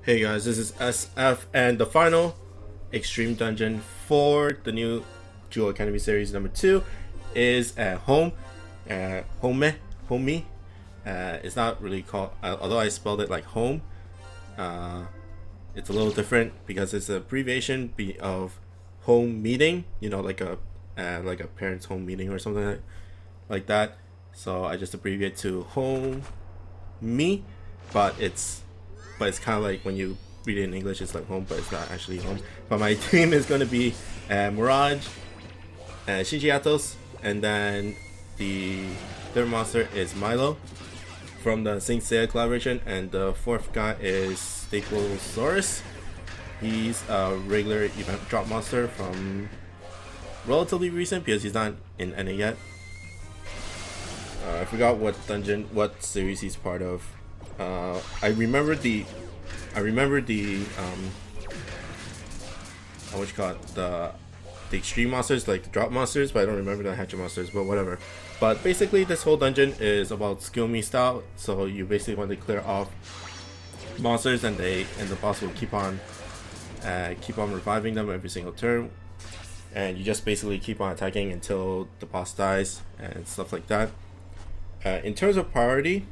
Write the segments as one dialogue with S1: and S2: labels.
S1: Hey guys, this is SF, and the final extreme dungeon for the new Jewel Academy series number 2 is Homme. Homme. It's not really called, although I spelled it like home. It's a little different because it's an abbreviation of home meeting. You know, like a parent's home meeting or something like that. So I just abbreviate to home me, but it's kind of like when you read it in English, it's like home, but it's not actually home. But my team is going to be Mirage, Shinji Atos, and then the third monster is Milo from the Saint Seiya collaboration, and the fourth guy is Tsukuyomi. He's a regular event drop monster from relatively recent because he's not in NA yet. I forgot what series he's part of. I remember the what you call it, the extreme monsters, like the drop monsters, but I don't remember the hatchet monsters, but whatever. But basically this whole dungeon is about Tsukuyomi style, so you basically want to clear off monsters and the boss will keep on reviving them every single turn, and you just basically keep on attacking until the boss dies and stuff like that. In terms of priority,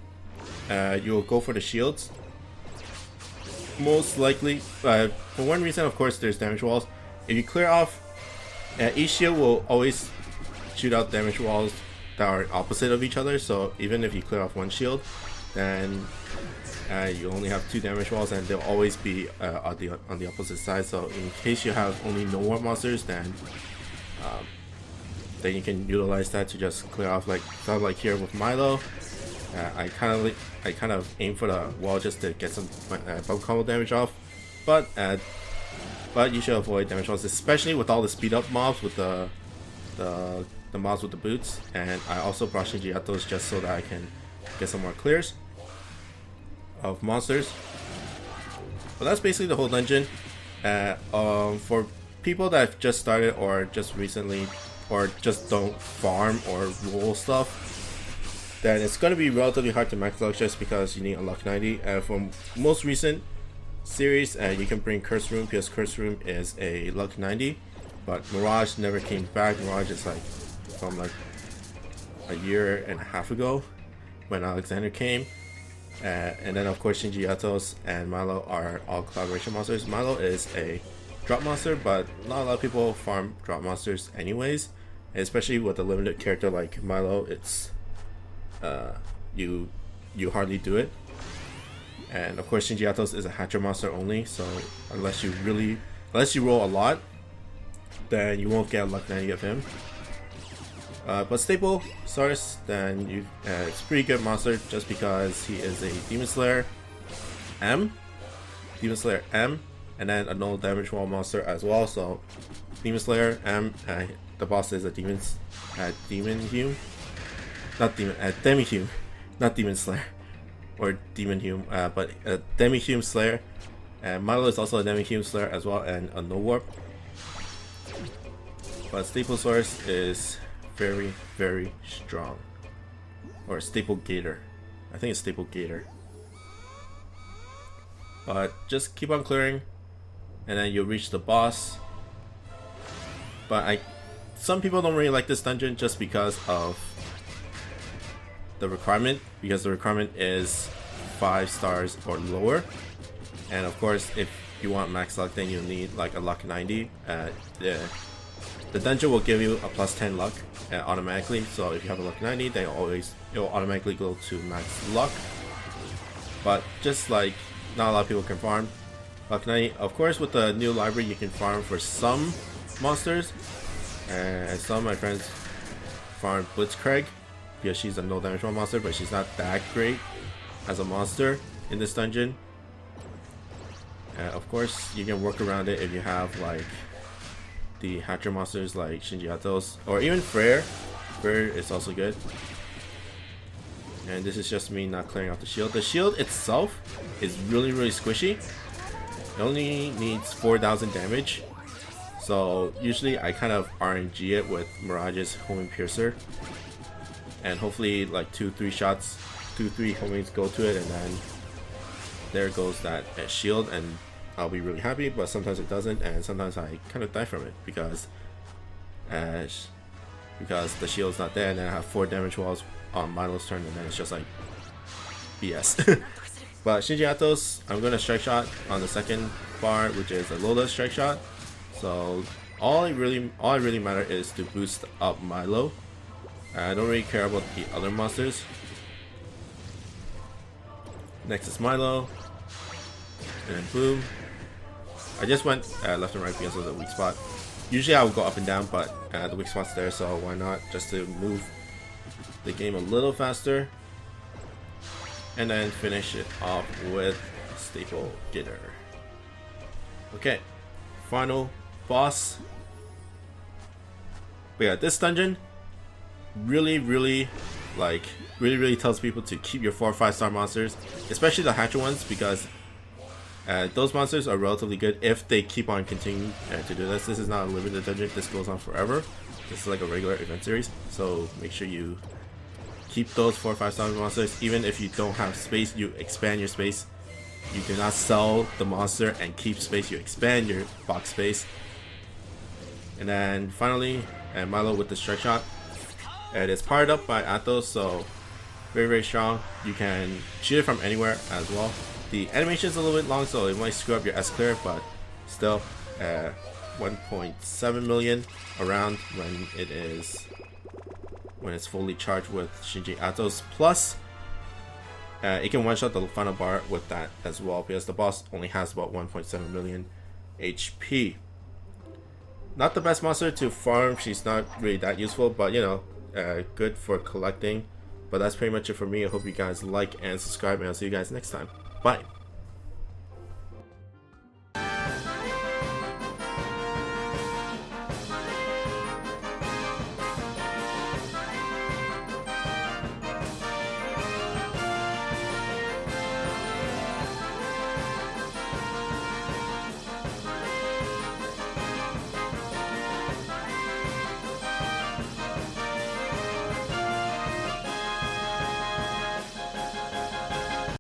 S1: you'll go for the shields. Most likely, for one reason, of course, there's damage walls. If you clear off, each shield will always shoot out damage walls that are opposite of each other. So even if you clear off one shield, then you only have 2 damage walls, and they'll always be on the opposite side. So in case you have only no war monsters, then you can utilize that to just clear off, like here with Milo. I kind of aim for the wall just to get some bump combo damage off, but you should avoid damage walls, especially with all the speed up mobs with the mobs with the boots. And I also brought Shinji Atos just so that I can get some more clears of monsters. But that's basically the whole dungeon. For people that have just started or just recently or just don't farm or roll stuff, then it's going to be relatively hard to max luck just because you need a luck 90. For most recent series, you can bring Curse Room because Curse Room is a luck 90, but Mirage never came back. Mirage is like from like a year and a half ago when Alexander came. And then of course Shinji Atos and Milo are all collaboration monsters. Milo is a drop monster, but not a lot of people farm drop monsters anyways, especially with a limited character like Milo. It's you hardly do it. And of course Shinji Atos is a hatcher monster only, so unless you roll a lot, then you won't get a luck 90 of him. But staple Source, then it's a pretty good monster just because he is a Demon Slayer M, and then a null damage wall monster as well. So Demon Slayer M, the boss is a Demon Hume. Demi-Hume, not Demon Slayer or Demon Hume, but a Demi-Hume Slayer. And Milo is also a Demi-Hume Slayer as well, and a no warp. But Staple Source is very, very strong. Or Staple Gator. I think it's Staple Gator. But just keep on clearing, and then you'll reach the boss. But some people don't really like this dungeon just because of the requirement, because the requirement is 5 stars or lower, and of course if you want max luck, then you'll need like a luck 90. The dungeon will give you a plus 10 luck automatically, so if you have a luck 90, then it will automatically go to max luck. But just like not a lot of people can farm luck 90. Of course with the new library you can farm for some monsters, and some of my friends farm Blitzcrank because she's a no damage monster, but she's not that great as a monster in this dungeon. Of course you can work around it if you have like the hatcher monsters like Shinji Atos or even Freyr. Freyr is also good. And this is just me not clearing off the shield. The shield itself is really, really squishy. It only needs 4,000 damage, so usually I kind of RNG it with Mirage's Homing Piercer, and hopefully like 2-3 shots, 2-3 homings go to it, and then there goes that shield, and I'll be really happy. But sometimes it doesn't, and sometimes I kind of die from it because the shield's not there, and then I have 4 damage walls on Milo's turn, and then it's just like BS. But Shinji Atos, I'm gonna strike shot on the second bar, which is a Lola strike shot. So all I really matter is to boost up Milo. I don't really care about the other monsters. Next is Milo, and then boom. I just went left and right because of the weak spot. Usually I would go up and down, but the weak spot's there, so why not, just to move the game a little faster. And then finish it off with Staple Gitter. Okay, final boss. But yeah, this dungeon really tells people to keep your 4 or 5 star monsters, especially the hatcher ones, because those monsters are relatively good if they keep on continuing to do this. This is not a limited dungeon, this goes on forever. This is like a regular event series, so make sure you keep those 4 or 5 star monsters. Even if you don't have space, you expand your space. You do not sell the monster and keep space, you expand your box space. And then finally, Milo with the strike shot. It is powered up by Athos, so very strong. You can shoot it from anywhere as well. The animation is a little bit long, so it might screw up your S clear, but still 1.7 million around when it's fully charged with Shinji Atos. Plus it can one shot the final bar with that as well, because the boss only has about 1.7 million HP. Not the best monster to farm, she's not really that useful, but you know, good for collecting. But that's pretty much it for me. I hope you guys like and subscribe, and I'll see you guys next time. Bye.